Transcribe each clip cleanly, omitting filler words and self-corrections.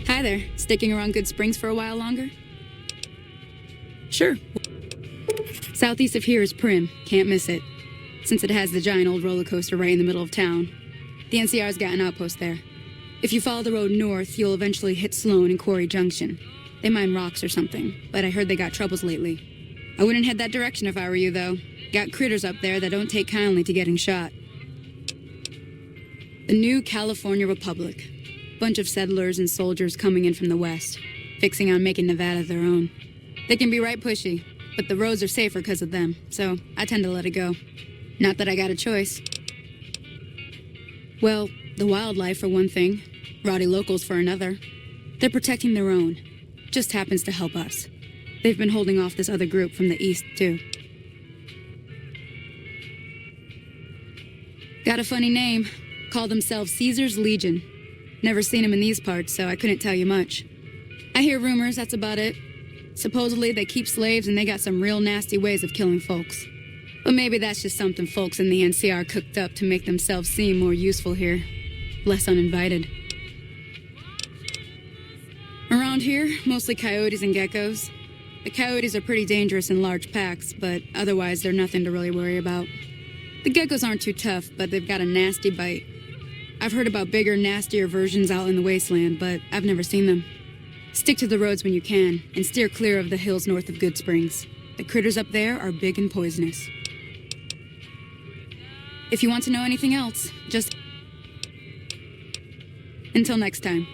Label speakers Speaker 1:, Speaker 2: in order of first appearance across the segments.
Speaker 1: Hi there. Sticking around Good Springs for a while longer? Sure. Southeast of here is Primm. Can't miss it. Since it has the giant old roller coaster right in the middle of town. The NCR's got an outpost there. If you follow the road north, you'll eventually hit Sloan and Quarry Junction. They mine rocks or something, but I heard they got troubles lately. I wouldn't head that direction if I were you, though. Got critters up there that don't take kindly to getting shot. The new California Republic. Bunch of settlers and soldiers coming in from the west, fixing on making Nevada their own. They can be right pushy, but the roads are safer because of them, so I tend to let it go. Not that I got a choice. Well, the wildlife for one thing, rowdy locals for another. They're protecting their own. Just happens to help us. They've been holding off this other group from the east, too. Got a funny name. Call themselves Caesar's Legion. Never seen them in these parts, so I couldn't tell you much. I hear rumors, that's about it. Supposedly they keep slaves and they got some real nasty ways of killing folks. But maybe that's just something folks in the NCR cooked up to make themselves seem more useful here. Less uninvited. Around here, mostly coyotes and geckos. The coyotes are pretty dangerous in large packs, but otherwise they're nothing to really worry about. The geckos aren't too tough, but they've got a nasty bite. I've heard about bigger, nastier versions out in the wasteland, but I've never seen them. Stick to the roads when you can, and steer clear of the hills north of Good Springs. The critters up there are big and poisonous. If you want to know anything else, just... Until next time.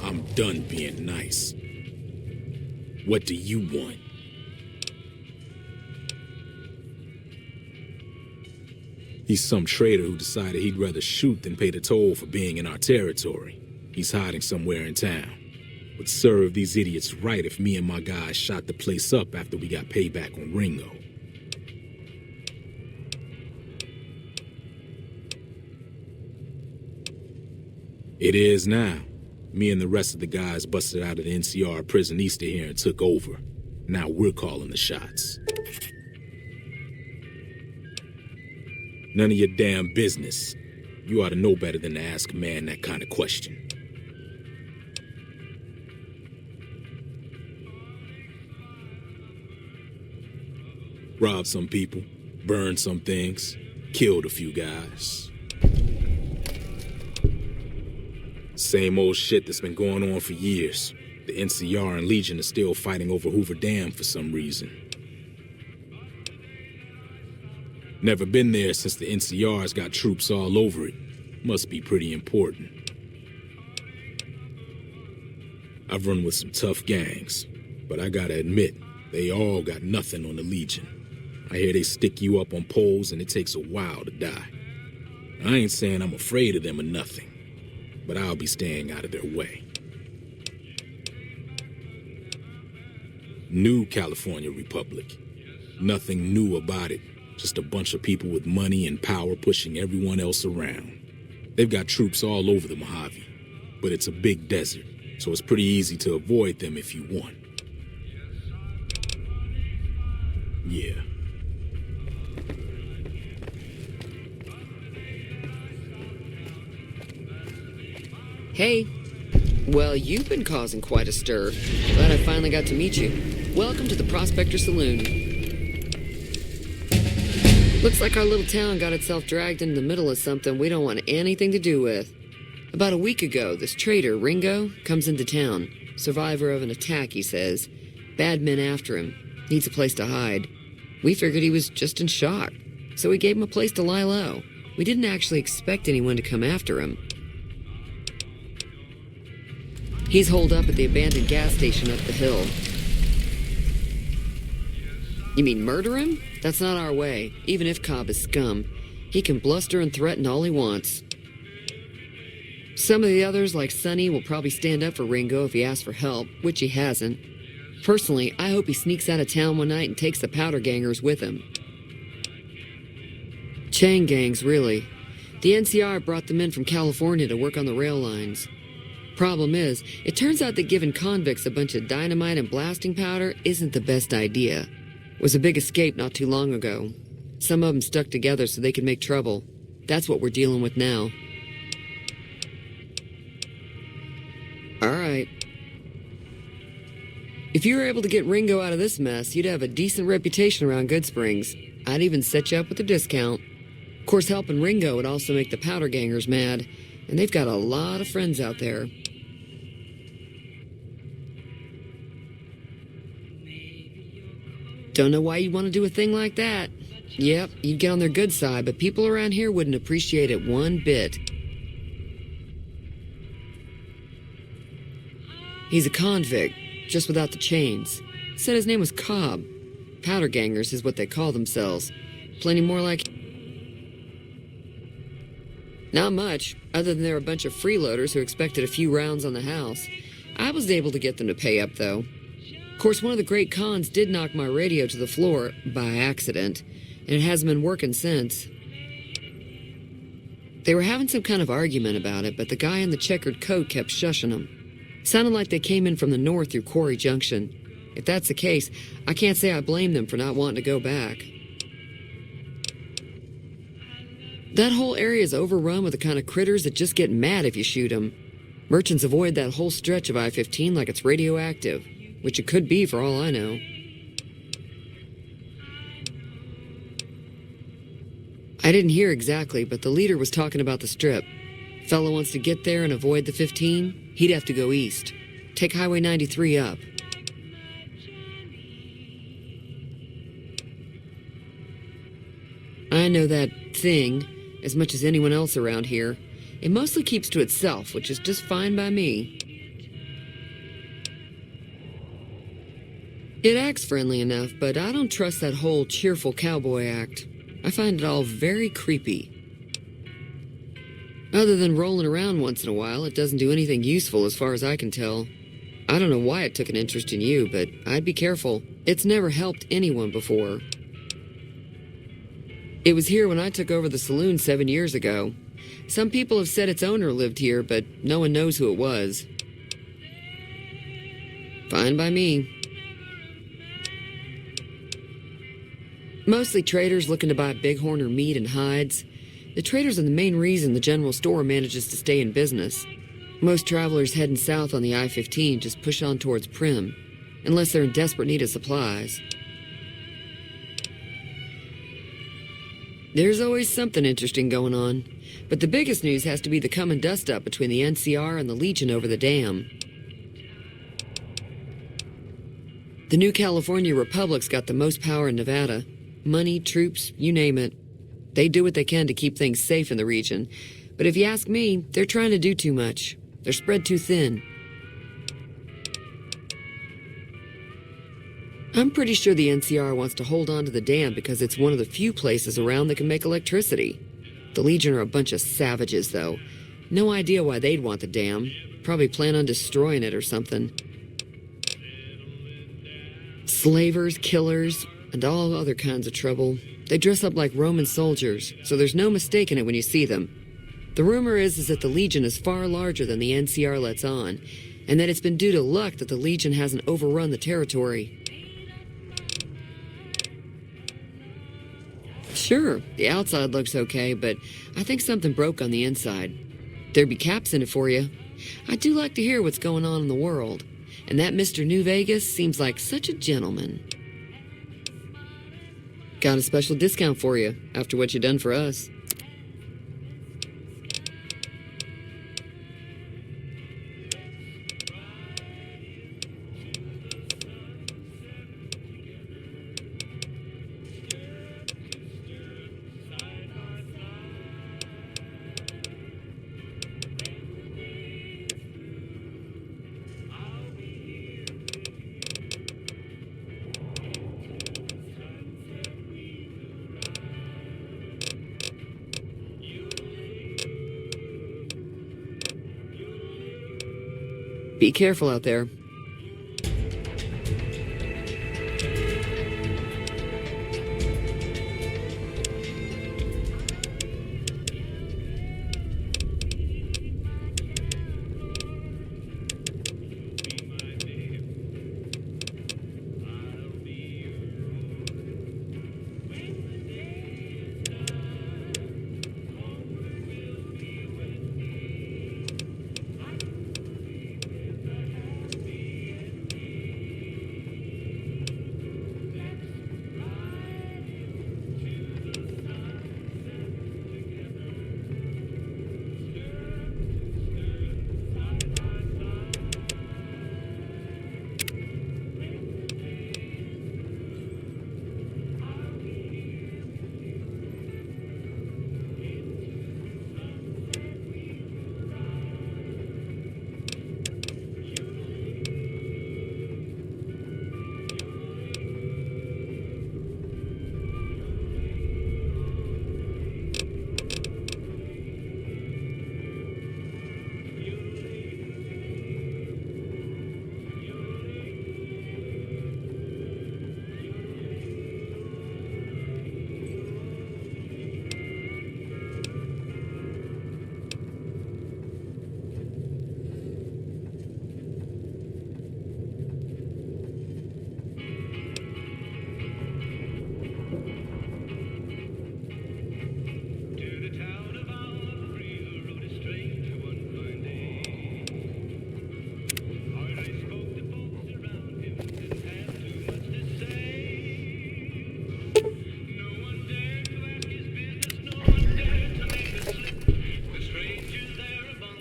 Speaker 2: I'm done being nice. What do you want? He's some traitor who decided he'd rather shoot than pay the toll for being in our territory. He's hiding somewhere in town. Would serve these idiots right if me and my guys shot the place up after we got payback on Ringo. It is now. Me and the rest of the guys busted out of the NCR prison east of here and took over. Now we're calling the shots. None of your damn business. You ought to know better than to ask a man that kind of question. Robbed some people, burned some things, killed a few guys. Same old shit that's been going on for years. The NCR and Legion are still fighting over Hoover Dam for some reason. Never been there since the NCR's got troops all over it. Must be pretty important. I've run with some tough gangs, but I gotta admit, they all got nothing on the Legion. I hear they stick you up on poles and it takes a while to die. I ain't saying I'm afraid of them or nothing, but I'll be staying out of their way. New California Republic. Nothing new about it. Just a bunch of people with money and power pushing everyone else around. They've got troops all over the Mojave, but it's a big desert, so it's pretty easy to avoid them if you want. Yeah.
Speaker 3: Hey. Well, you've been causing quite a stir. Glad I finally got to meet you. Welcome to the Prospector Saloon. Looks like our little town got itself dragged into the middle of something we don't want anything to do with. About a week ago, this traitor, Ringo, comes into town. Survivor of an attack, he says. Bad men after him. Needs a place to hide. We figured he was just in shock, so we gave him a place to lie low. We didn't actually expect anyone to come after him. He's holed up at the abandoned gas station up the hill. You mean murder him? That's not our way, even if Cobb is scum. He can bluster and threaten all he wants. Some of the others, like Sonny, will probably stand up for Ringo if he asks for help, which he hasn't. Personally, I hope he sneaks out of town one night and takes the powder gangers with him. Chain gangs, really. The NCR brought them in from California to work on the rail lines. Problem is, it turns out that giving convicts a bunch of dynamite and blasting powder isn't the best idea. Was a big escape not too long ago. Some of them stuck together so they could make trouble. That's what we're dealing with now. All right. If you were able to get Ringo out of this mess, you'd have a decent reputation around Goodsprings. I'd even set you up with a discount. Of course, helping Ringo would also make the powder gangers mad, and they've got a lot of friends out there. Don't know why you'd want to do a thing like that. Yep, you'd get on their good side, but people around here wouldn't appreciate it one bit. He's a convict, just without the chains. Said his name was Cobb. Powder gangers is what they call themselves. Plenty more like... Not much, other than they're a bunch of freeloaders who expected a few rounds on the house. I was able to get them to pay up, though. Of course, one of the great cons did knock my radio to the floor, by accident, and it hasn't been working since. They were having some kind of argument about it, but the guy in the checkered coat kept shushing them. Sounded like they came in from the north through Quarry Junction. If that's the case, I can't say I blame them for not wanting to go back. That whole area is overrun with the kind of critters that just get mad if you shoot them. Merchants avoid that whole stretch of I-15 like it's radioactive, which it could be for all I know. I didn't hear exactly, but the leader was talking about the strip. Fellow wants to get there and avoid the 15, he'd have to go east. Take Highway 93 up. I know that thing as much as anyone else around here. It mostly keeps to itself, which is just fine by me. It acts friendly enough, but I don't trust that whole cheerful cowboy act. I find it all very creepy. Other than rolling around once in a while, it doesn't do anything useful as far as I can tell. I don't know why it took an interest in you, but I'd be careful. It's never helped anyone before. It was here when I took over the saloon 7 years ago. Some people have said its owner lived here, but no one knows who it was. Fine by me. Mostly traders looking to buy bighorn or meat and hides. The traders are the main reason the general store manages to stay in business. Most travelers heading south on the I-15 just push on towards Primm, unless they're in desperate need of supplies. There's always something interesting going on, but the biggest news has to be the coming dust-up between the NCR and the Legion over the dam. The New California Republic's got the most power in Nevada. Money, troops, you name it. They do what they can to keep things safe in the region, but if you ask me, they're trying to do too much. They're spread too thin. I'm pretty sure the NCR wants to hold on to the dam because it's one of the few places around that can make electricity. The Legion are a bunch of savages, though. No idea why they'd want the dam. Probably plan on destroying it or something. Slavers, killers, and all other kinds of trouble. They dress up like Roman soldiers, so there's no mistaking it when you see them. The rumor is that the Legion is far larger than the NCR lets on, and that it's been due to luck that the Legion hasn't overrun the territory. Sure, the outside looks okay, but I think something broke on the inside. There'd be caps in it for you. I do like to hear what's going on in the world, and that Mr. New Vegas seems like such a gentleman. Got a special discount for you, after what you done for us. Be careful out there.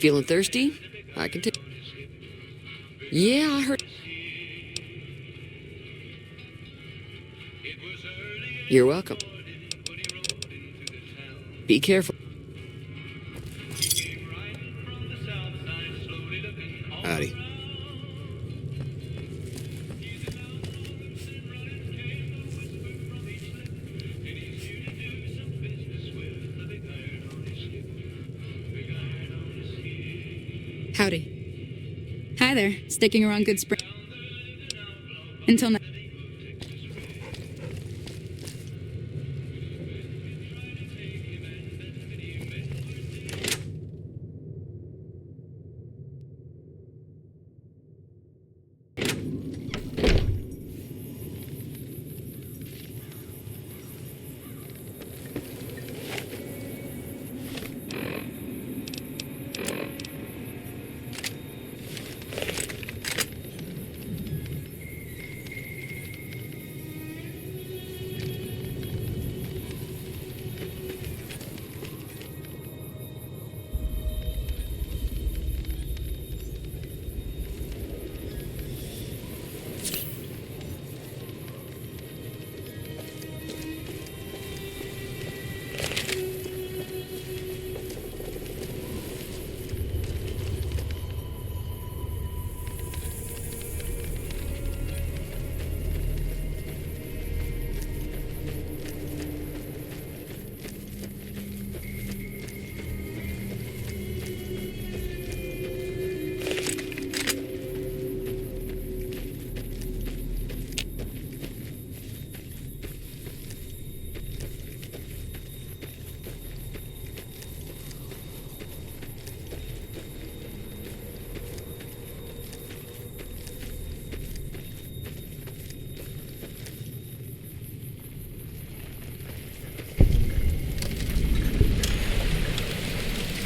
Speaker 3: Feeling thirsty? I can take. Yeah, I heard. You're welcome. Be careful.
Speaker 4: Howdy.
Speaker 1: Howdy. Hi there. Sticking around Good Spring. Until now.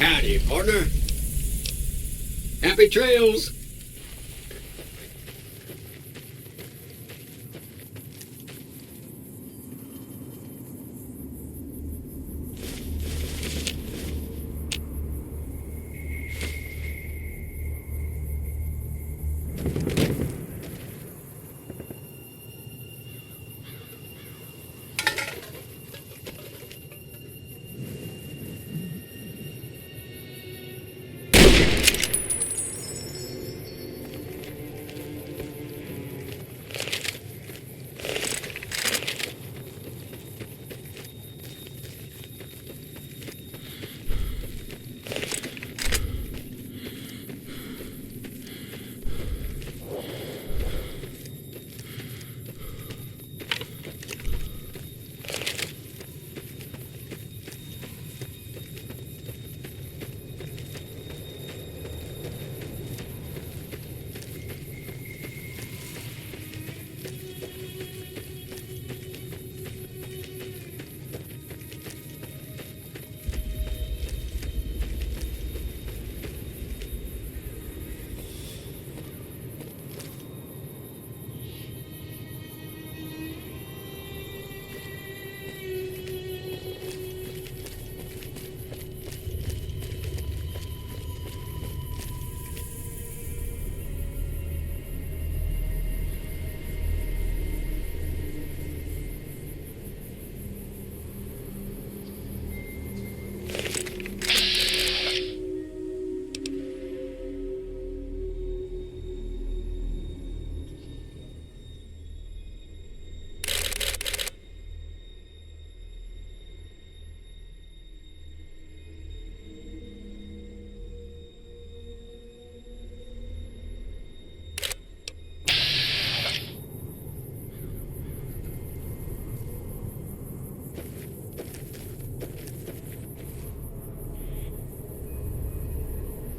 Speaker 5: Howdy, partner. Happy trails.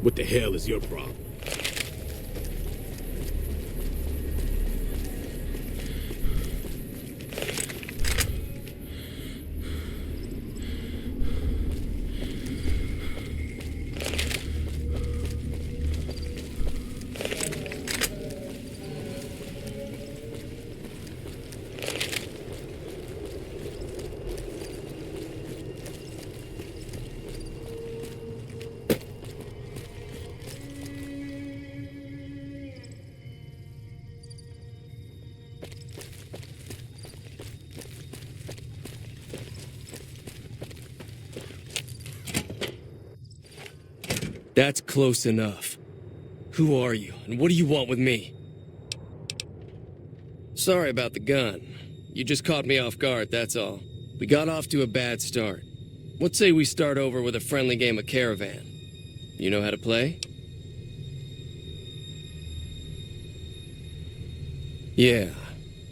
Speaker 2: What the hell is your problem?
Speaker 4: That's close enough. Who are you, and what do you want with me? Sorry about the gun. You just caught me off guard, that's all. We got off to a bad start. What say we start over with a friendly game of Caravan? You know how to play? Yeah.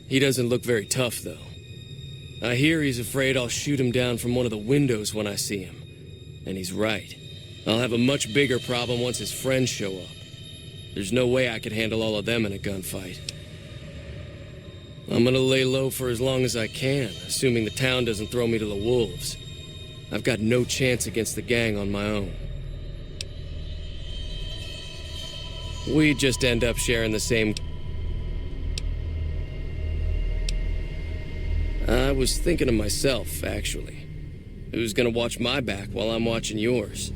Speaker 4: He doesn't look very tough, though. I hear he's afraid I'll shoot him down from one of the windows when I see him. And he's right. I'll have a much bigger problem once his friends show up. There's no way I could handle all of them in a gunfight. I'm gonna lay low for as long as I can, assuming the town doesn't throw me to the wolves. I've got no chance against the gang on my own. We just end up sharing the same... I was thinking of myself, actually. Who's gonna watch my back while I'm watching yours?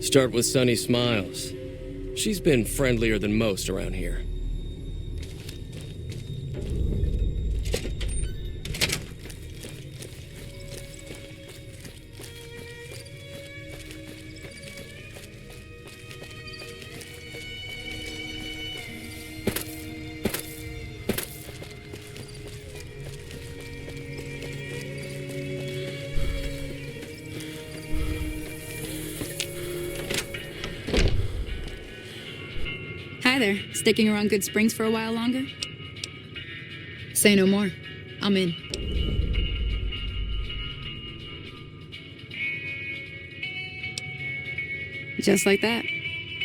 Speaker 4: Start with Sunny Smiles. She's been friendlier than most around here.
Speaker 1: Hi there. Sticking around Good Springs for a while longer? Say no more. I'm in. Just like that.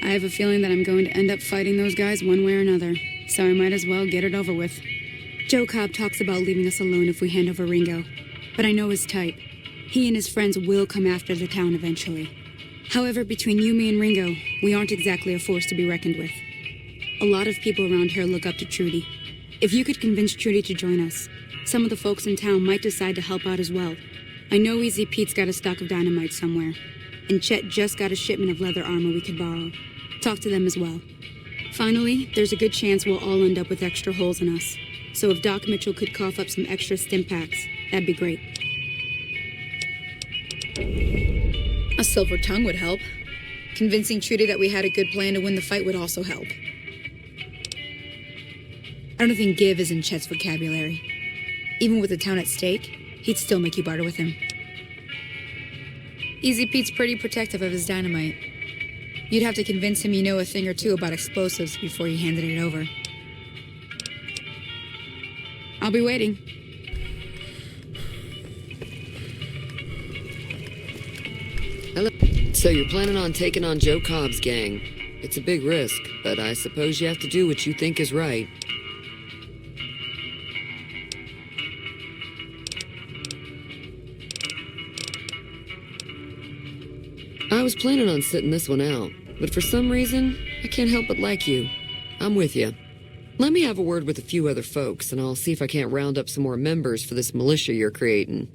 Speaker 1: I have a feeling that I'm going to end up fighting those guys one way or another, so I might as well get it over with. Joe Cobb talks about leaving us alone if we hand over Ringo, but I know his type. He and his friends will come after the town eventually. However, between you, me, and Ringo, we aren't exactly a force to be reckoned with. A lot of people around here look up to Trudy. If you could convince Trudy to join us, some of the folks in town might decide to help out as well. I know Easy Pete's got a stock of dynamite somewhere, and Chet just got a shipment of leather armor we could borrow. Talk to them as well. Finally, there's a good chance we'll all end up with extra holes in us. So if Doc Mitchell could cough up some extra stim packs, that'd be great.
Speaker 6: A silver tongue would help. Convincing Trudy that we had a good plan to win the fight would also help. I don't think give is in Chet's vocabulary. Even with the town at stake, he'd still make you barter with him. Easy Pete's pretty protective of his dynamite. You'd have to convince him you know a thing or two about explosives before you handed it over.
Speaker 1: I'll be waiting.
Speaker 3: Hello. So you're planning on taking on Joe Cobb's gang. It's a big risk, but I suppose you have to do what you think is right. I was planning on sitting this one out, but for some reason, I can't help but like you. I'm with you. Let me have a word with a few other folks, and I'll see if I can't round up some more members for this militia you're creating.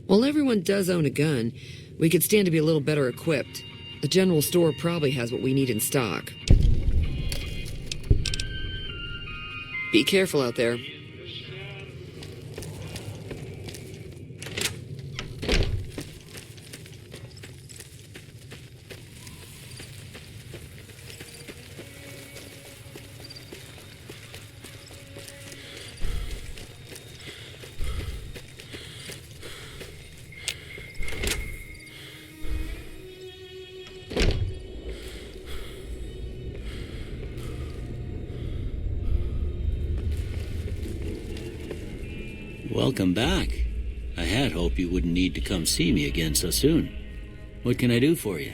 Speaker 3: While everyone does own a gun, we could stand to be a little better equipped. The general store probably has what we need in stock. Be careful out there.
Speaker 7: Welcome back. I had hoped you wouldn't need to come see me again so soon. What can I do for you?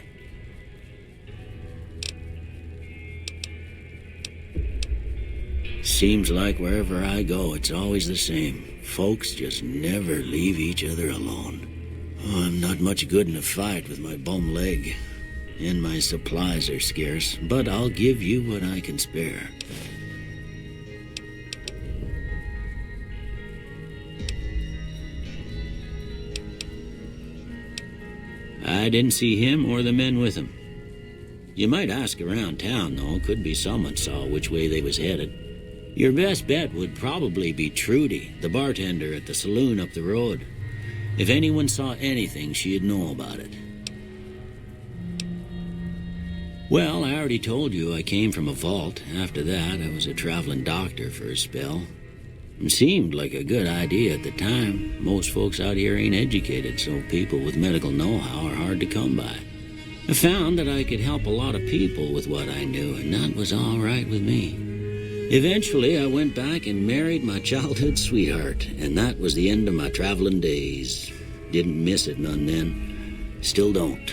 Speaker 7: Seems like wherever I go, it's always the same. Folks just never leave each other alone. Oh, I'm not much good in a fight with my bum leg. And my supplies are scarce, but I'll give you what I can spare. I didn't see him or the men with him. You might ask around town, though. Could be someone saw which way they was headed. Your best bet would probably be Trudy, the bartender at the saloon up the road. If anyone saw anything, she'd know about it. Well, I already told you I came from a vault. After that, I was a traveling doctor for a spell. It seemed like a good idea at the time. Most folks out here ain't educated, so people with medical know-how are hard to come by. I found that I could help a lot of people with what I knew, and that was all right with me. Eventually, I went back and married my childhood sweetheart, and that was the end of my traveling days. Didn't miss it none then. Still don't.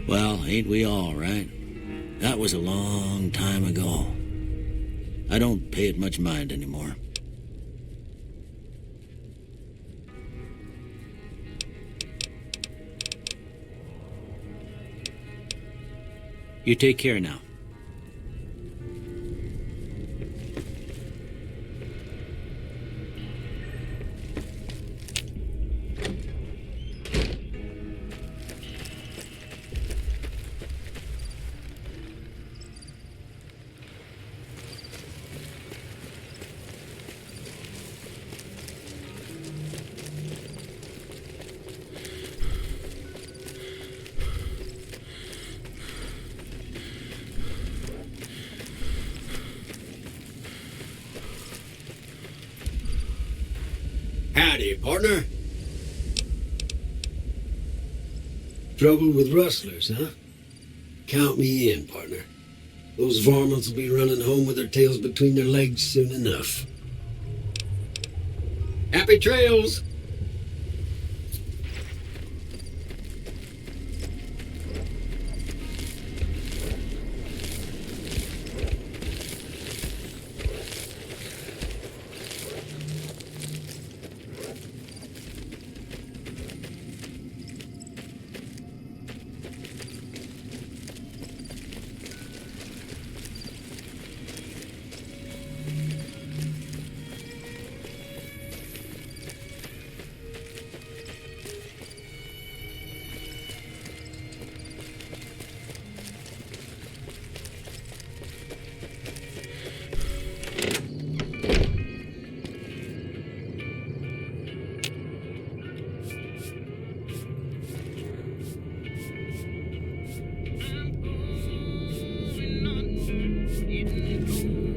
Speaker 7: Well, ain't we all, right? That was a long time ago. I don't pay it much mind anymore. You take care now.
Speaker 5: Howdy, partner. Trouble with rustlers, huh? Count me in, partner. Those varmints will be running home with their tails between their legs soon enough. Happy trails!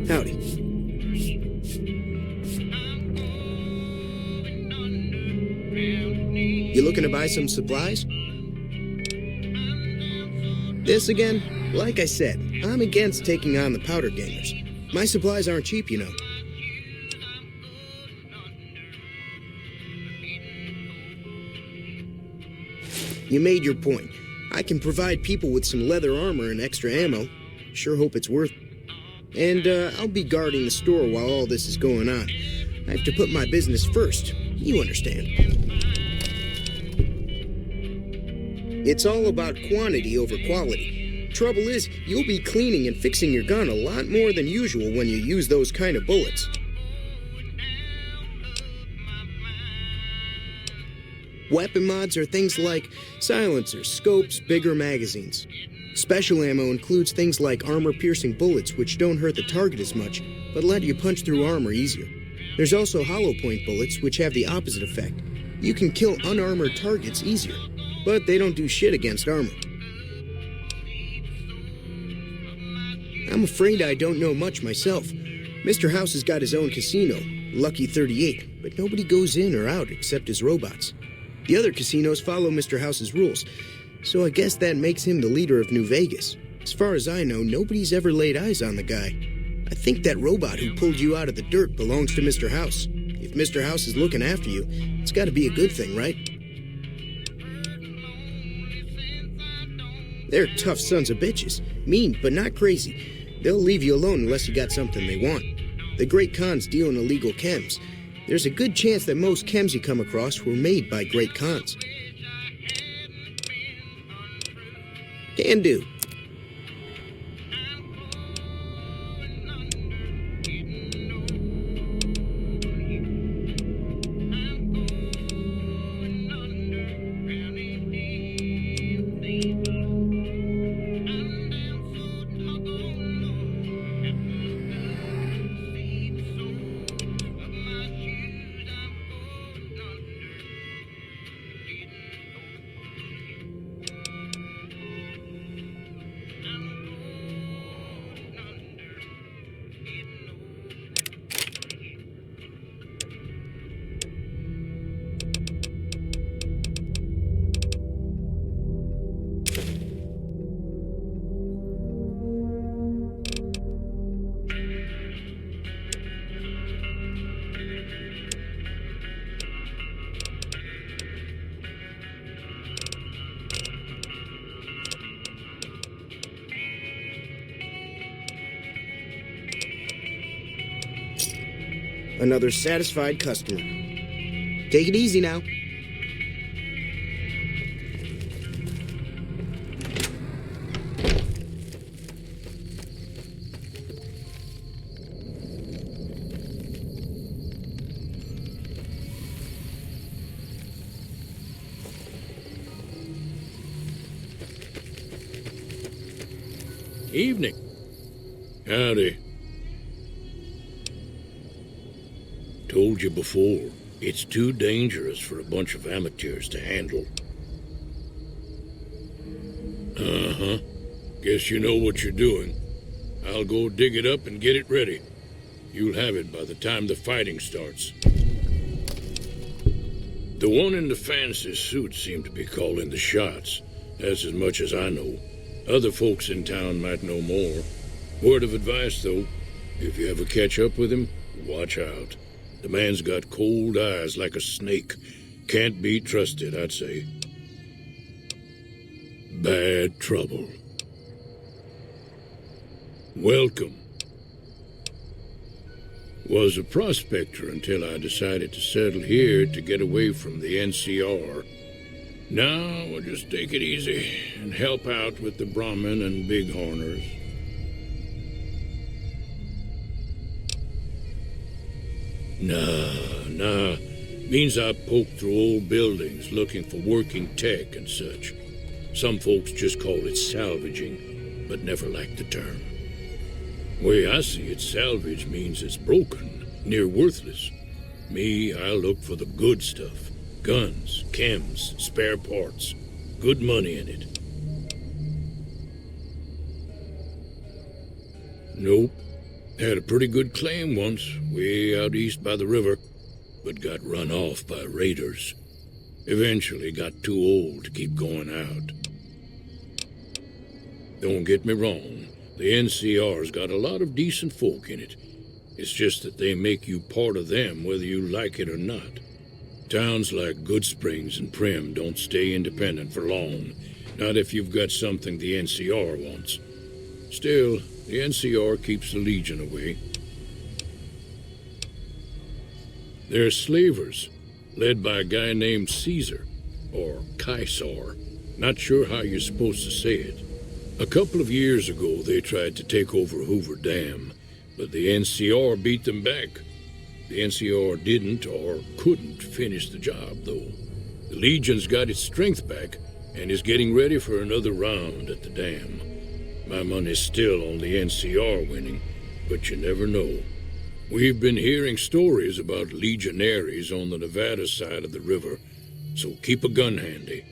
Speaker 8: Howdy. You looking to buy some supplies? This again? Like I said, I'm against taking on the powder gangers. My supplies aren't cheap, you know. You made your point. I can provide people with some leather armor and extra ammo. Sure hope it's worth it. And I'll be guarding the store while all this is going on. I have to put my business first. You understand. It's all about quantity over quality. Trouble is, you'll be cleaning and fixing your gun a lot more than usual when you use those kind of bullets. Weapon mods are things like silencers, scopes, bigger magazines. Special ammo includes things like armor-piercing bullets, which don't hurt the target as much, but let you punch through armor easier. There's also hollow point bullets, which have the opposite effect. You can kill unarmored targets easier, but they don't do shit against armor. I'm afraid I don't know much myself. Mr. House has got his own casino, Lucky 38, but nobody goes in or out except his robots. The other casinos follow Mr. House's rules, so I guess that makes him the leader of New Vegas. As far as I know, nobody's ever laid eyes on the guy. I think that robot who pulled you out of the dirt belongs to Mr. House. If Mr. House is looking after you, it's got to be a good thing, right? They're tough sons of bitches. Mean, but not crazy. They'll leave you alone unless you got something they want. The Great Khans deal in illegal chems. There's a good chance that most chems you come across were made by Great Khans. Can do. Another satisfied customer. Take it easy now.
Speaker 2: Evening.
Speaker 9: Howdy. Told you before, it's too dangerous for a bunch of amateurs to handle. Uh-huh. Guess you know what you're doing. I'll go dig it up and get it ready. You'll have it by the time the fighting starts. The one in the fancy suit seemed to be calling the shots. That's as much as I know. Other folks in town might know more. Word of advice, though, if you ever catch up with him, watch out. The man's got cold eyes like a snake. Can't be trusted, I'd say. Bad trouble. Welcome. Was a prospector until I decided to settle here to get away from the NCR. Now we'll just take it easy and help out with the Brahmin and Bighorners. Nah. Means I poke through old buildings looking for working tech and such. Some folks just call it salvaging, but never liked the term. Way I see it, salvage means it's broken, near worthless. Me, I look for the good stuff. Guns, chems, spare parts. Good money in it. Nope. Had a pretty good claim once, way out east by the river, but got run off by raiders. Eventually got too old to keep going out. Don't get me wrong, the NCR's got a lot of decent folk in it. It's just that they make you part of them whether you like it or not. Towns like Goodsprings and Primm don't stay independent for long, not if you've got something the NCR wants. Still, the NCR keeps the Legion away. They're slavers, led by a guy named Caesar, or Caesar. Not sure how you're supposed to say it. A couple of years ago, they tried to take over Hoover Dam, but the NCR beat them back. The NCR didn't or couldn't finish the job, though. The Legion's got its strength back and is getting ready for another round at the dam. My money's still on the NCR winning, but you never know. We've been hearing stories about legionaries on the Nevada side of the river, so keep a gun handy.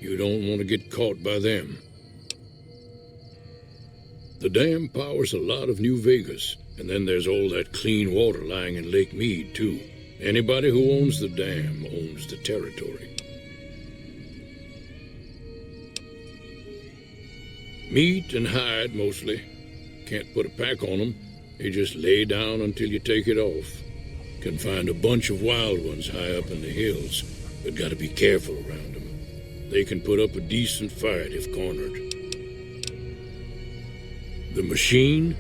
Speaker 9: You don't want to get caught by them. The dam powers a lot of New Vegas, and then there's all that clean water lying in Lake Mead, too. Anybody who owns the dam owns the territory. Meat and hide, mostly. Can't put a pack on them. They just lay down until you take it off. Can find a bunch of wild ones high up in the hills, but gotta be careful around them. They can put up a decent fight if cornered. The machine?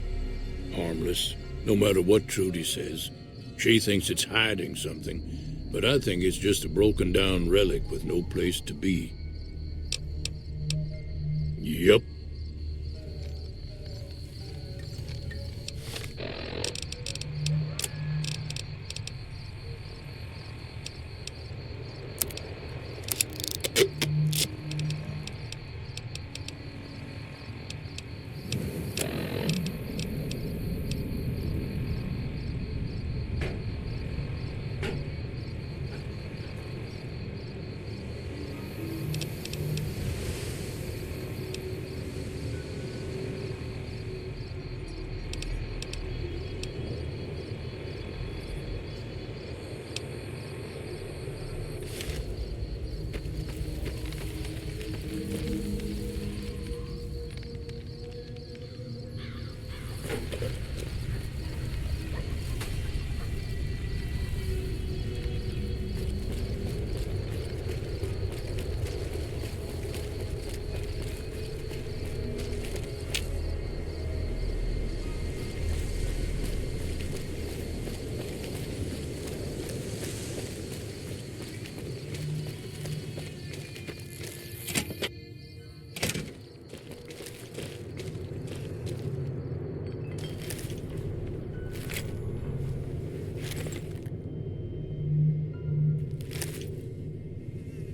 Speaker 9: Harmless, no matter what Trudy says. She thinks it's hiding something, but I think it's just a broken down relic with no place to be. Yup.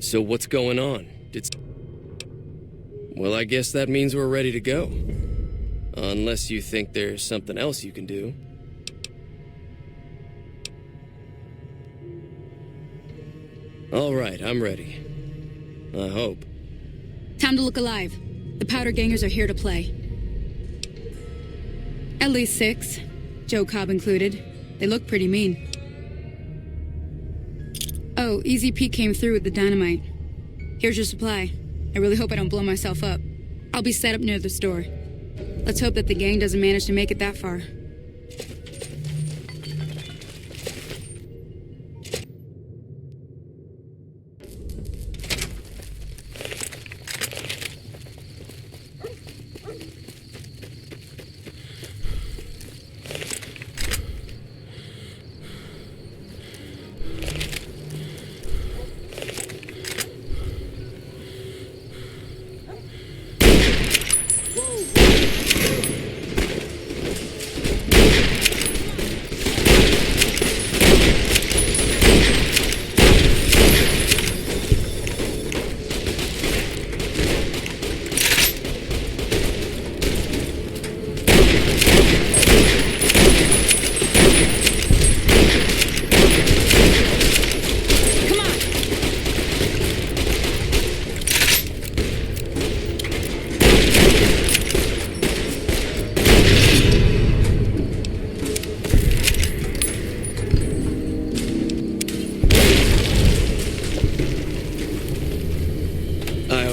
Speaker 4: So what's going on? Well, I guess that means we're ready to go. Unless you think there's something else you can do. All right, I'm ready. I hope.
Speaker 1: Time to look alive. The Powder Gangers are here to play. At least 6, Joe Cobb included. They look pretty mean. Oh, Easy Pete came through with the dynamite. Here's your supply. I really hope I don't blow myself up. I'll be set up near the store. Let's hope that the gang doesn't manage to make it that far.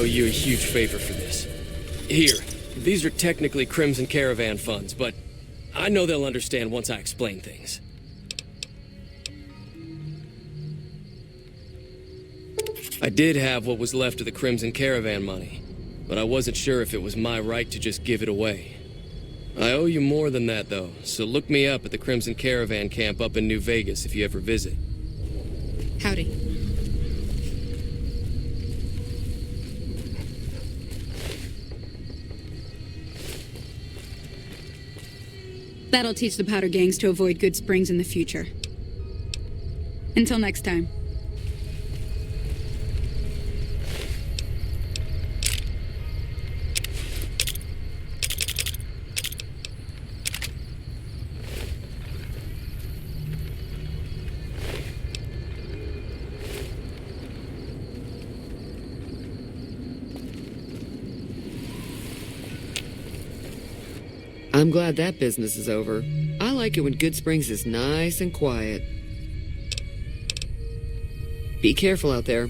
Speaker 4: You a huge favor for this. Here, these are technically Crimson Caravan funds, but I know they'll understand once I explain things. I did have what was left of the Crimson Caravan money, but I wasn't sure if it was my right to just give it away. I owe you more than that, though, so look me up at the Crimson Caravan camp up in New Vegas if you ever visit.
Speaker 1: Howdy. That'll teach the Powder Gangs to avoid Good Springs in the future. Until next time.
Speaker 3: I'm glad that business is over. I like it when Good Springs is nice and quiet. Be careful out there.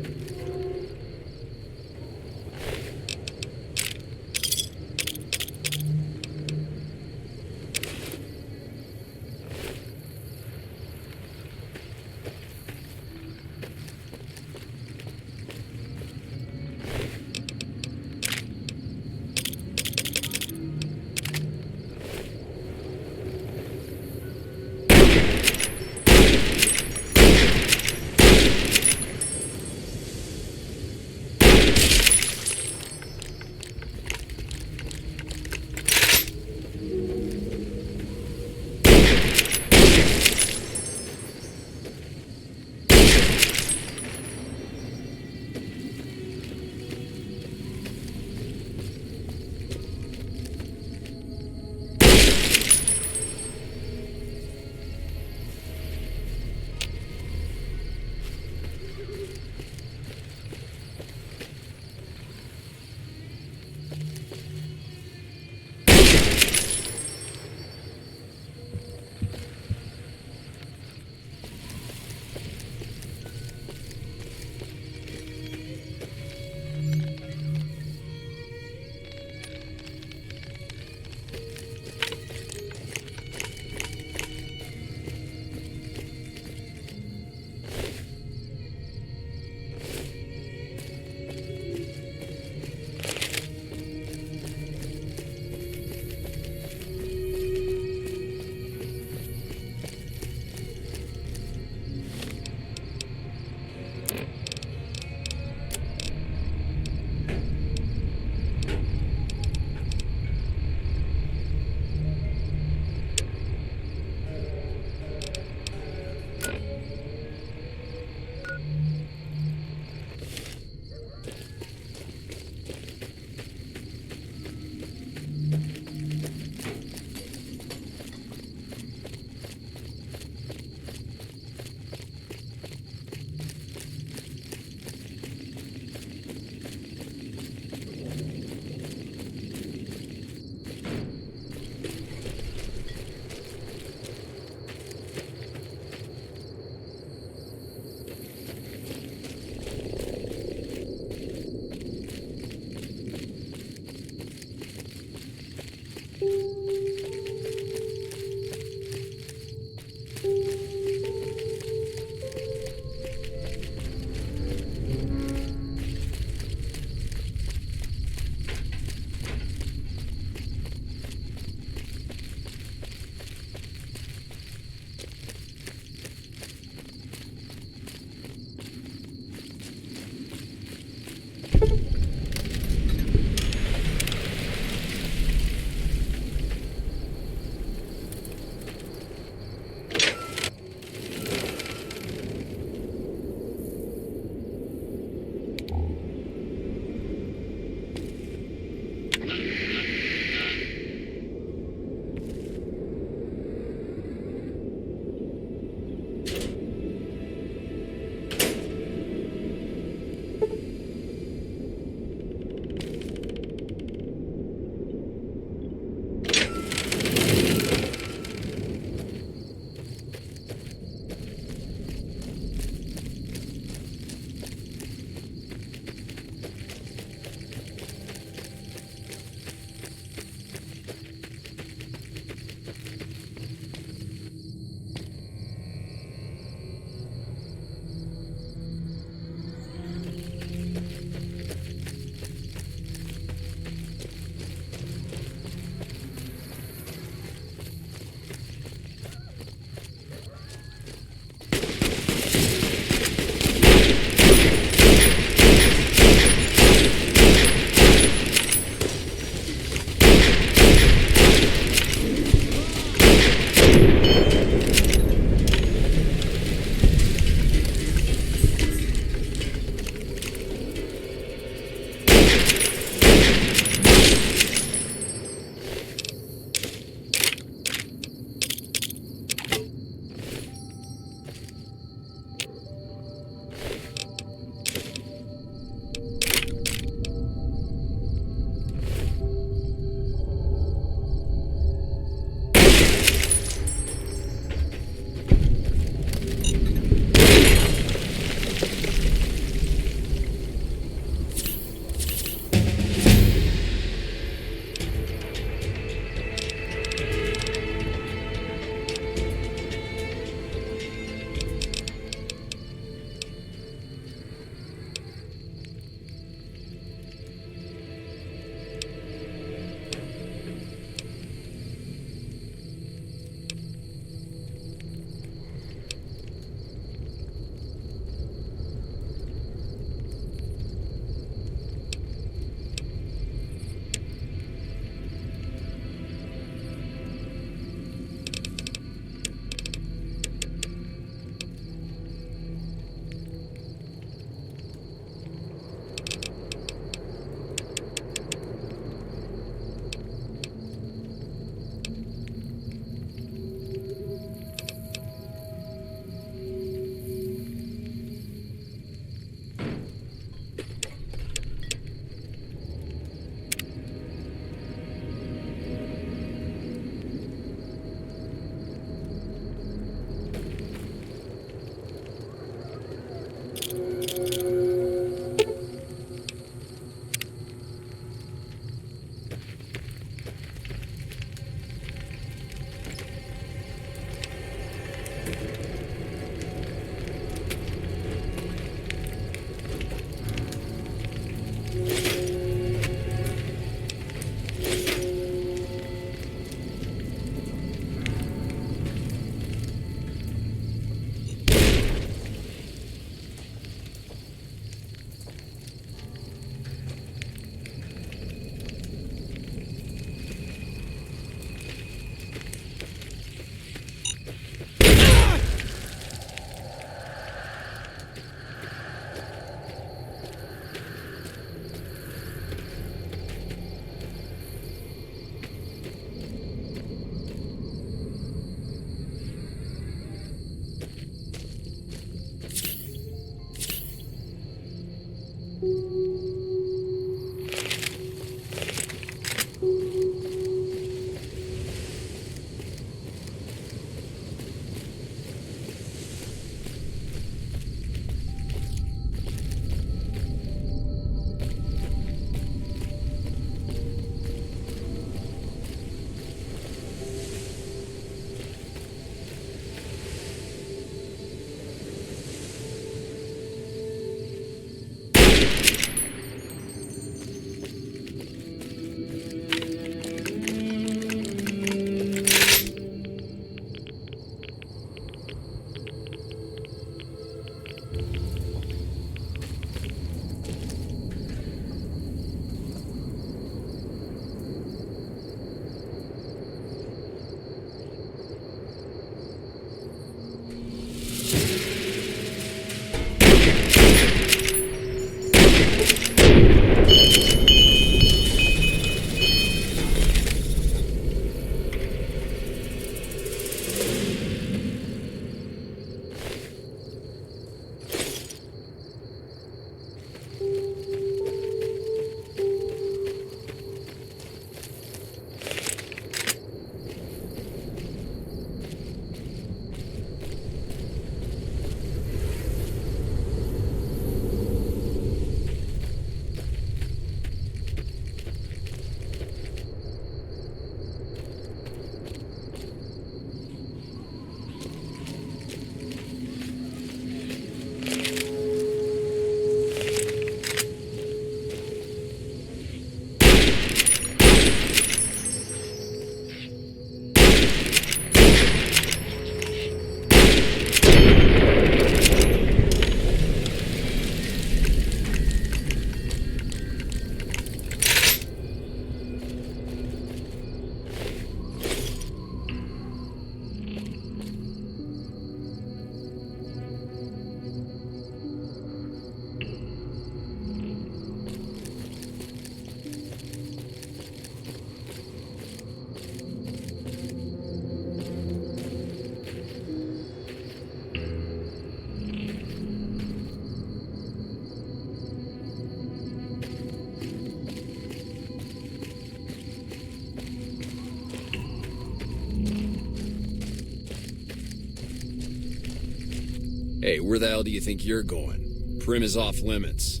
Speaker 10: Hey, where the hell do you think you're going? Prim is off limits.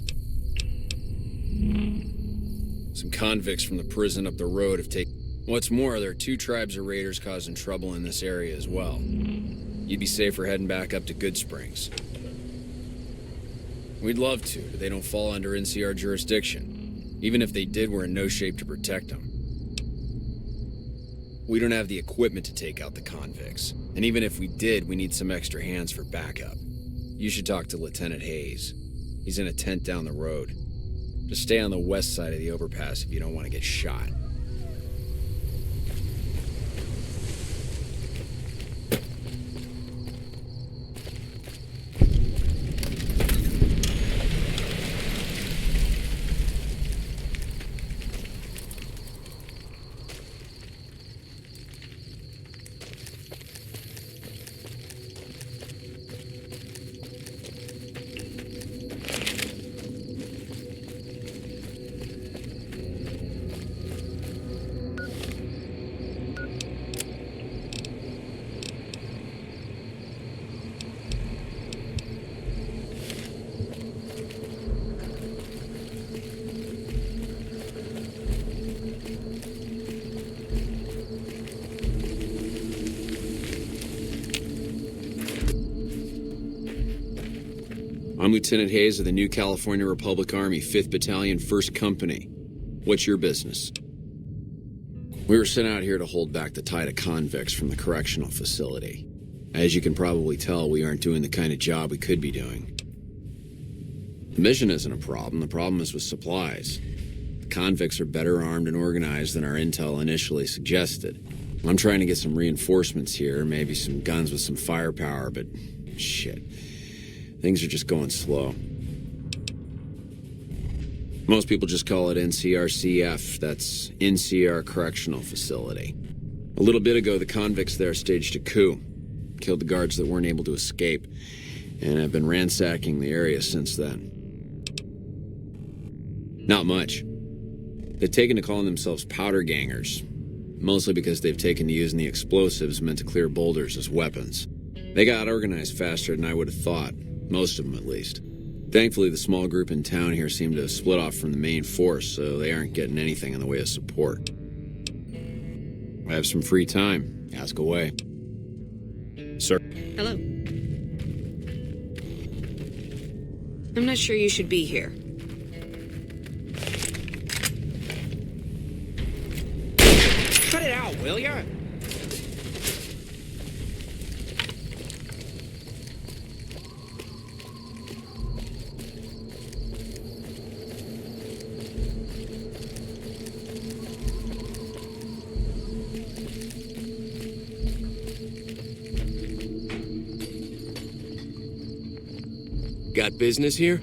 Speaker 10: Some convicts from the prison up the road have taken... What's more, there are 2 tribes of raiders causing trouble in this area as well. You'd be safer heading back up to Goodsprings. We'd love to, but they don't fall under NCR jurisdiction. Even if they did, we're in no shape to protect them. We don't have the equipment to take out the convicts. And even if we did, we need some extra hands for backup. You should talk to Lieutenant Hayes. He's in a tent down the road. Just stay on the west side of the overpass if you don't want to get shot. I'm Lieutenant Hayes of the New California Republic Army, 5th Battalion, 1st Company. What's your business? We were sent out here to hold back the tide of convicts from the correctional facility. As you can probably tell, we aren't doing the kind of job we could be doing. The mission isn't a problem. The problem is with supplies. The convicts are better armed and organized than our intel initially suggested. I'm trying to get some reinforcements here, maybe some guns with some firepower, but shit. Things are just going slow. Most people just call it NCRCF. That's NCR Correctional Facility. A little bit ago, the convicts there staged a coup. Killed the guards that weren't able to escape, and have been ransacking the area since then. Not much. They've taken to calling themselves powder gangers, mostly because they've taken to using the explosives meant to clear boulders as weapons. They got organized faster than I would have thought. Most of them, at least. Thankfully, the small group in town here seem to have split off from the main force, so they aren't getting anything in the way of support. I have some free time. Ask away. Sir?
Speaker 11: Hello. I'm not sure you should be here.
Speaker 12: Cut it out, will ya?
Speaker 4: Got business here?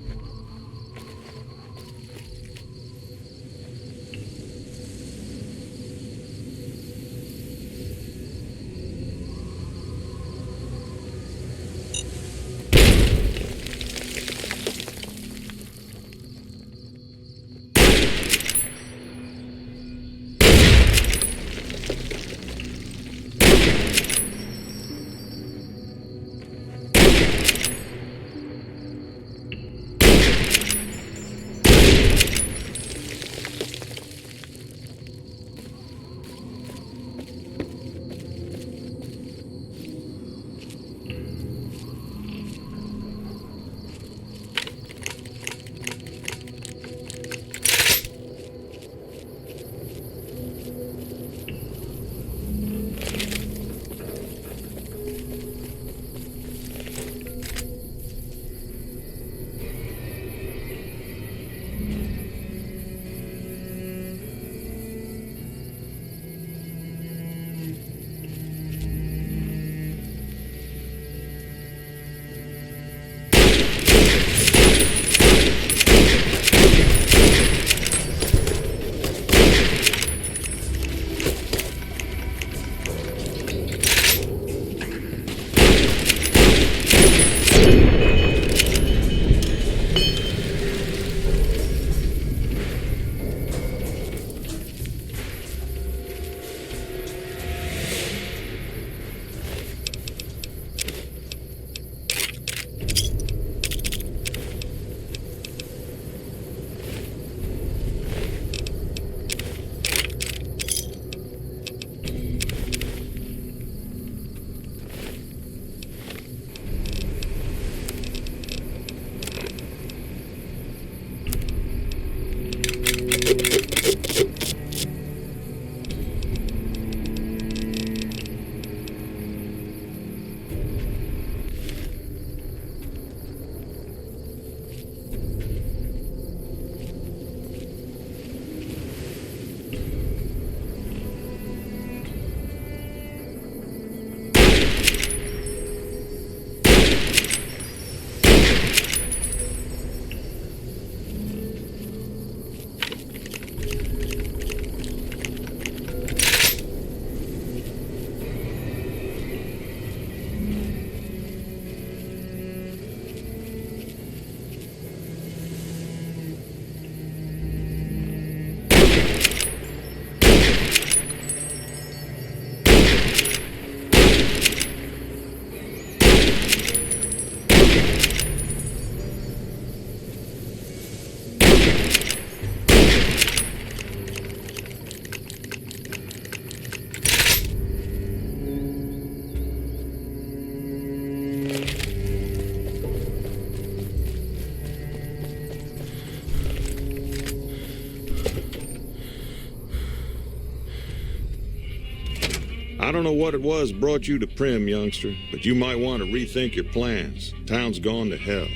Speaker 13: I don't know what it was brought you to Prim, youngster, but you might want to rethink your plans. Town's gone to hell.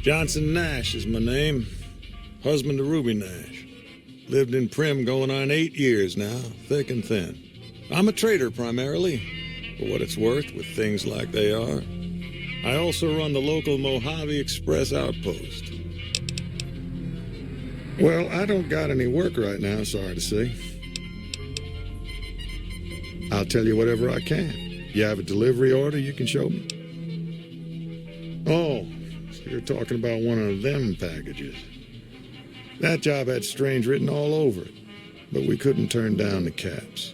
Speaker 13: Johnson Nash is my name. Husband to Ruby Nash. Lived in Prim going on 8 years now, thick and thin. I'm a trader primarily, for what it's worth with things like they are. I also run the local Mojave Express outpost. Well, I don't got any work right now, sorry to say. I'll tell you whatever I can. You have a delivery order you can show me? Oh, so you're talking about one of them packages. That job had Strange written all over it, but we couldn't turn down the caps.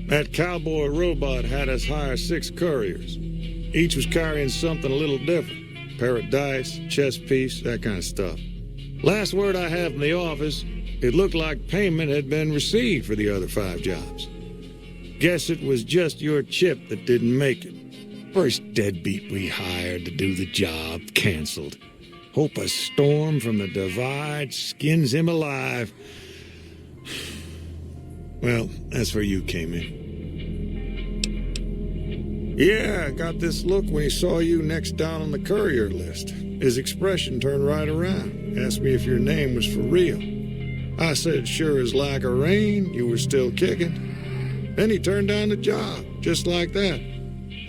Speaker 13: That cowboy robot had us hire 6 couriers. Each was carrying something a little different. Pair of dice, chess piece, that kind of stuff. Last word I have from the office, it looked like payment had been received for the other 5 jobs. Guess it was just your chip that didn't make it. First deadbeat we hired to do the job canceled. Hope a storm from the divide skins him alive. Well, as for you, Cayman. Yeah, I got this look when he saw you next down on the courier list. His expression turned right around. Asked me if your name was for real. I said, sure as like a rain, you were still kicking. Then he turned down the job, just like that.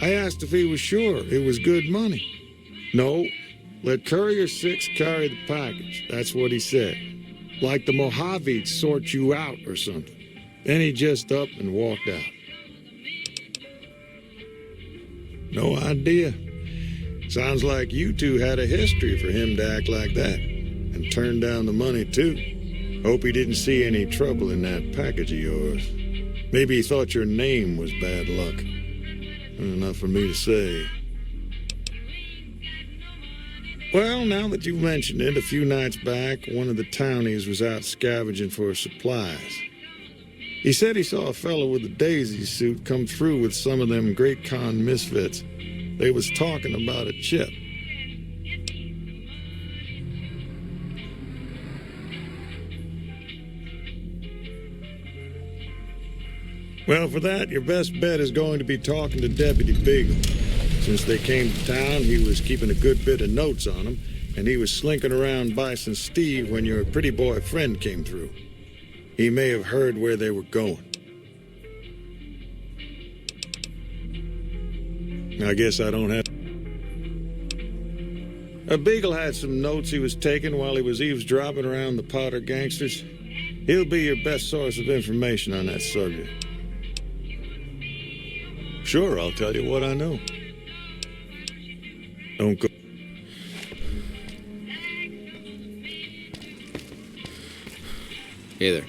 Speaker 13: I asked if he was sure it was good money. No, let Courier 6 carry the package. That's what he said. Like the Mojave'd sort you out or something. Then he just up and walked out. No idea. Sounds like you two had a history for him to act like that. And turn down the money, too. Hope he didn't see any trouble in that package of yours. Maybe he thought your name was bad luck. Enough for me to say. Well, now that you've mentioned it, a few nights back, one of the townies was out scavenging for supplies. He said he saw a fellow with a daisy suit come through with some of them Great Con misfits. They was talking about a chip. Well, for that, your best bet is going to be talking to Deputy Beagle. Since they came to town, he was keeping a good bit of notes on them, and he was slinking around Bison Steve when your pretty boy friend came through. He may have heard where they were going. I guess I don't have... Beagle had some notes he was taking while he was eavesdropping around the Powder gangsters. He'll be your best source of information on that subject. Sure, I'll tell you what I know. Don't go...
Speaker 10: Hey there.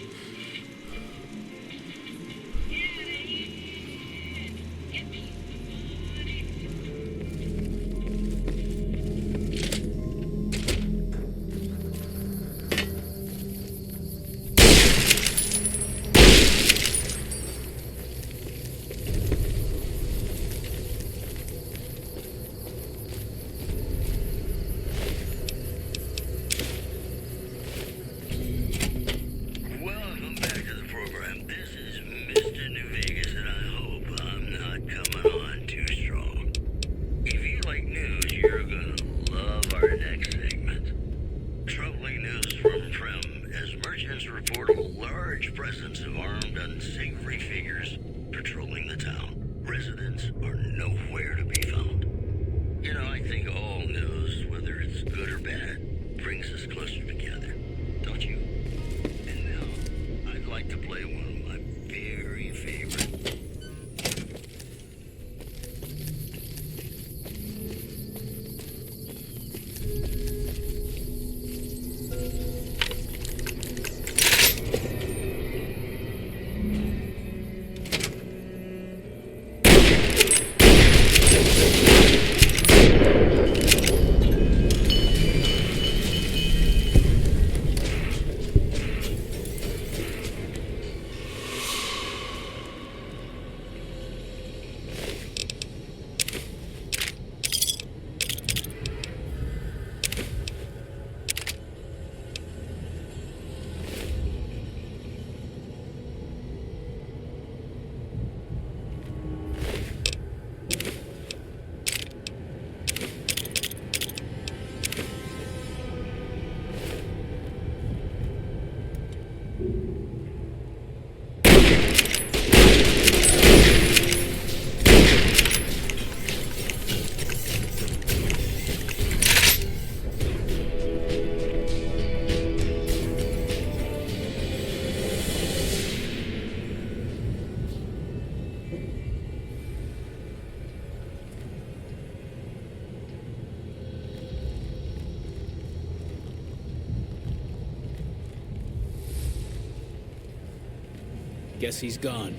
Speaker 14: Guess he's gone.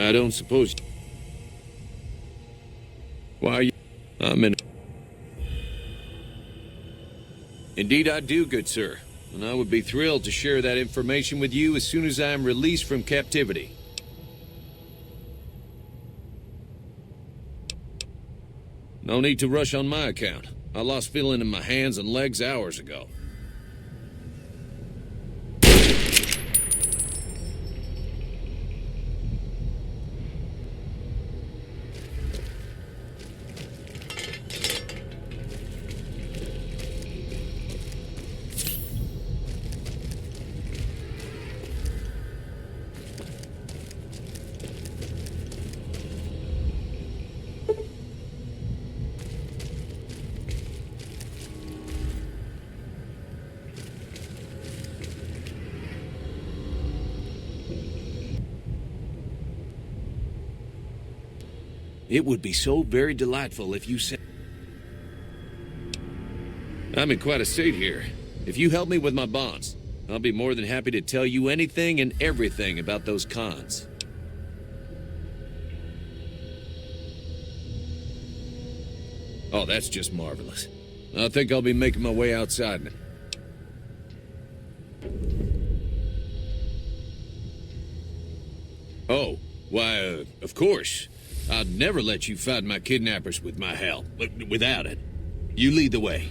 Speaker 9: I don't suppose... Why are you... I'm in...
Speaker 15: Indeed I do, good sir. And I would be thrilled to share that information with you as soon as I am released from captivity. No need to rush on my account. I lost feeling in my hands and legs hours ago. It would be so very delightful if you said... I'm in quite a state here. If you help me with my bonds, I'll be more than happy to tell you anything and everything about those cons. Oh, that's just marvelous. I think I'll be making my way outside now. Oh, why, of course. I'd never let you find my kidnappers with my help, without it. You lead the way.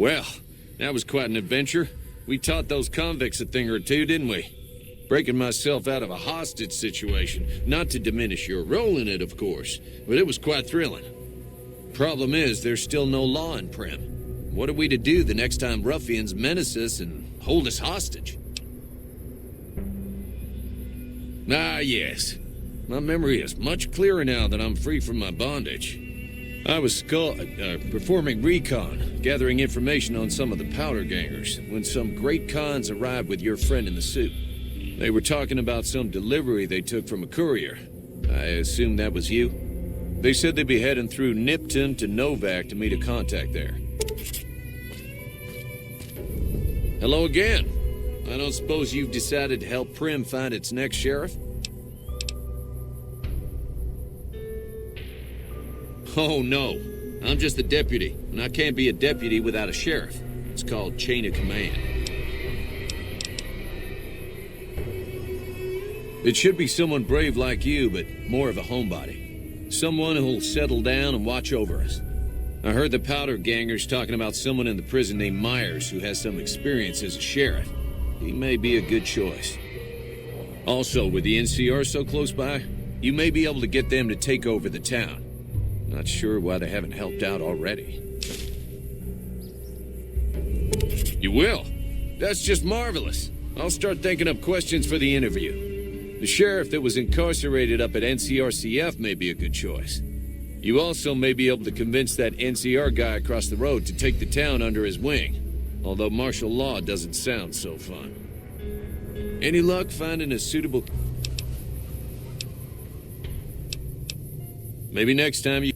Speaker 15: Well, that was quite an adventure. We taught those convicts a thing or two, didn't we? Breaking myself out of a hostage situation. Not to diminish your role in it, of course, but it was quite thrilling. Problem is, there's still no law in Primm. What are we to do the next time ruffians menace us and hold us hostage? Ah, yes. My memory is much clearer now that I'm free from my bondage. I was performing recon, gathering information on some of the powder gangers, when some great cons arrived with your friend in the suit. They were talking about some delivery they took from a courier. I assume that was you? They said they'd be heading through Nipton to Novak to meet a contact there. Hello again. I don't suppose you've decided to help Primm find its next sheriff? Oh, no. I'm just a deputy, and I can't be a deputy without a sheriff. It's called chain of command. It should be someone brave like you, but more of a homebody. Someone who'll settle down and watch over us. I heard the powder gangers talking about someone in the prison named Myers who has some experience as a sheriff. He may be a good choice. Also, with the NCR so close by, you may be able to get them to take over the town. Not sure why they haven't helped out already. You will? That's just marvelous. I'll start thinking up questions for the interview. The sheriff that was incarcerated up at NCRCF may be a good choice. You also may be able to convince that NCR guy across the road to take the town under his wing, although martial law doesn't sound so fun. Any luck finding a suitable... Maybe next time you...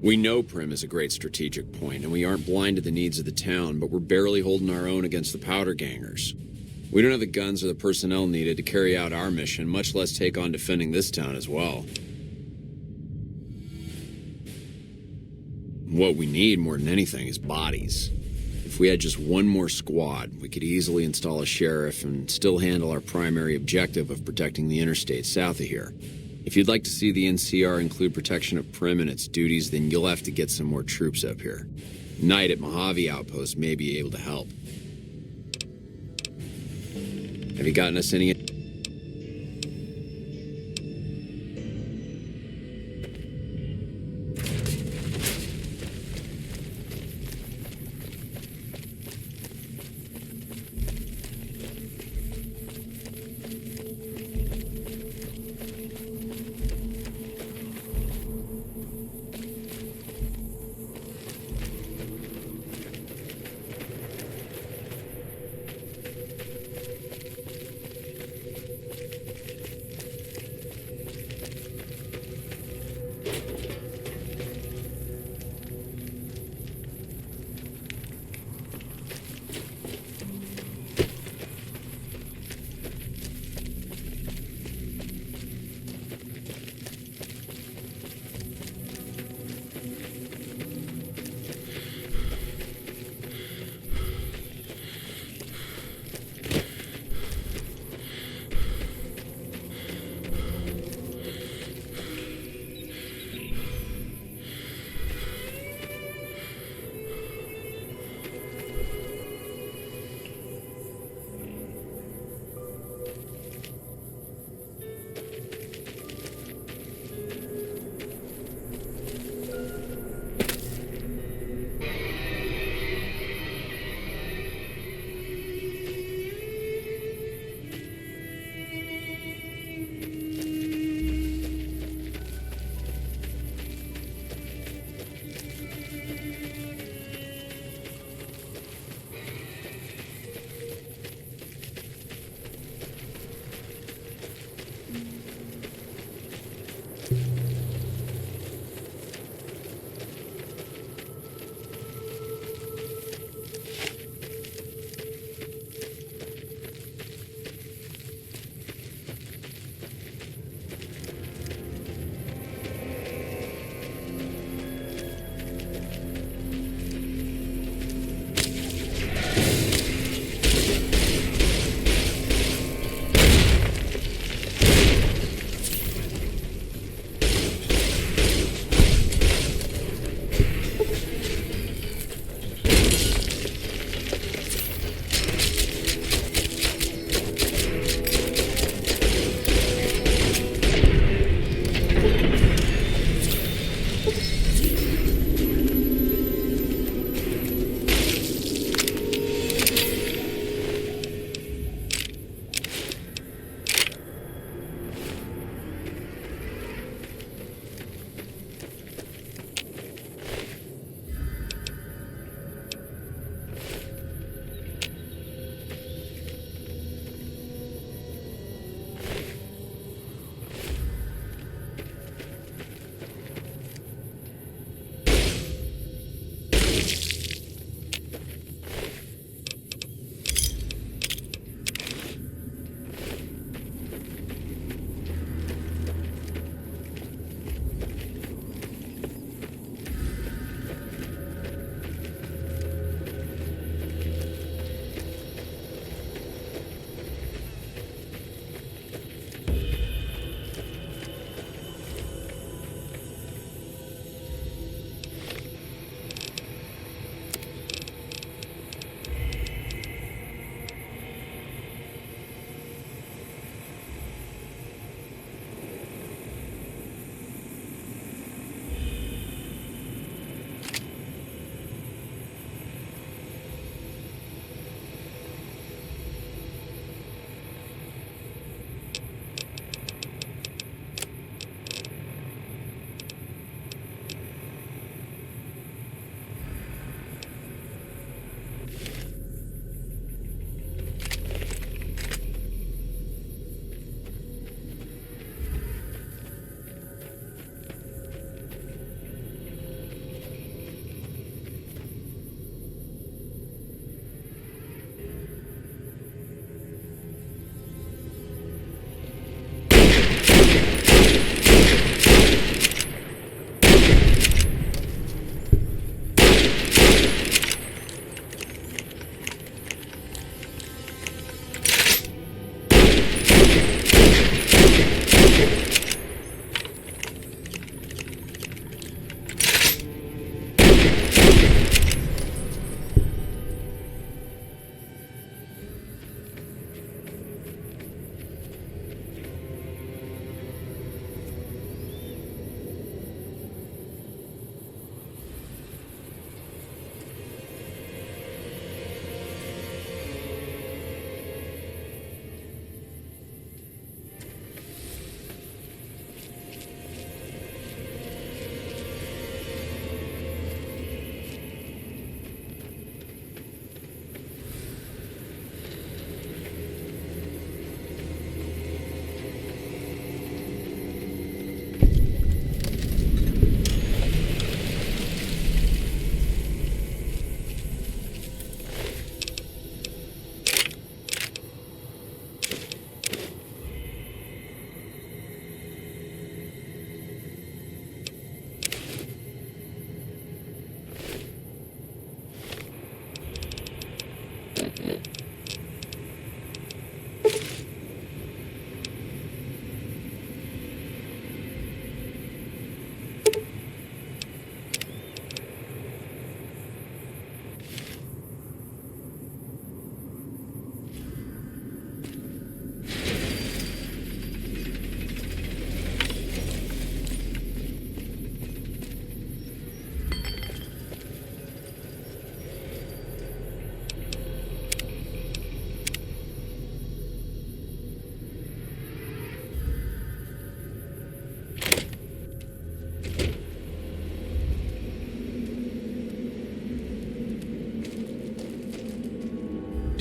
Speaker 10: We know Prim is a great strategic point, and we aren't blind to the needs of the town, but we're barely holding our own against the powder gangers. We don't have the guns or the personnel needed to carry out our mission, much less take on defending this town as well. What we need more than anything is bodies. If we had just one more squad, we could easily install a sheriff and still handle our primary objective of protecting the interstate south of here. If you'd like to see the NCR include protection of Prim and its duties, then you'll have to get some more troops up here. Knight at Mojave Outpost may be able to help. Have you gotten us any...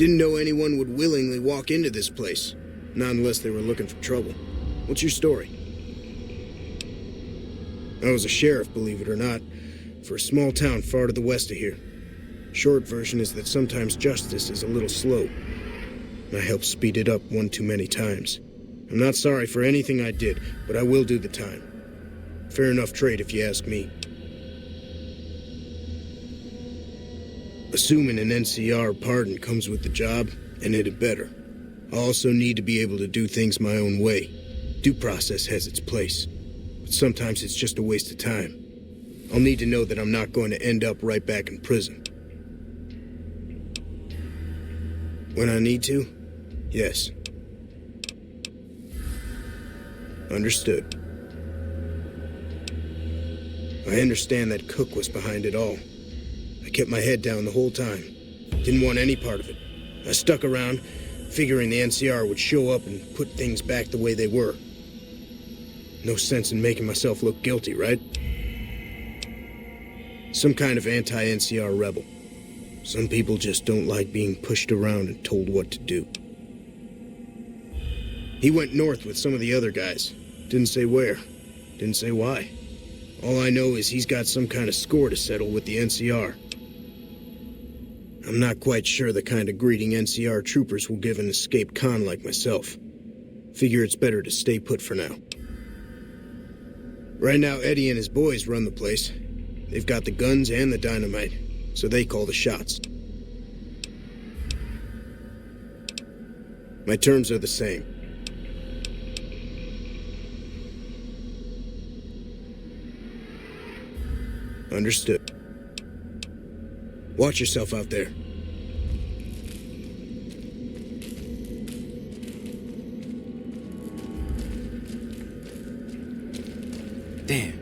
Speaker 8: Didn't know anyone would willingly walk into this place. Not unless they were looking for trouble. What's your story? I was a sheriff, believe it or not, for a small town far to the west of here. Short version is that sometimes justice is a little slow. And I helped speed it up one too many times. I'm not sorry for anything I did, but I will do the time. Fair enough trade if you ask me. Assuming an NCR pardon comes with the job, and it had better. I also need to be able to do things my own way. Due process has its place, but sometimes it's just a waste of time. I'll need to know that I'm not going to end up right back in prison. When I need to, yes. Understood. I understand that Cook was behind it all. I kept my head down the whole time. Didn't want any part of it. I stuck around, figuring the NCR would show up and put things back the way they were. No sense in making myself look guilty, right? Some kind of anti-NCR rebel. Some people just don't like being pushed around and told what to do. He went north with some of the other guys. Didn't say where. Didn't say why. All I know is he's got some kind of score to settle with the NCR. I'm not quite sure the kind of greeting NCR troopers will give an escaped con like myself. Figure it's better to stay put for now. Right now, Eddie and his boys run the place. They've got the guns and the dynamite, so they call the shots. My terms are the same. Understood. Watch yourself out there.
Speaker 14: Damn.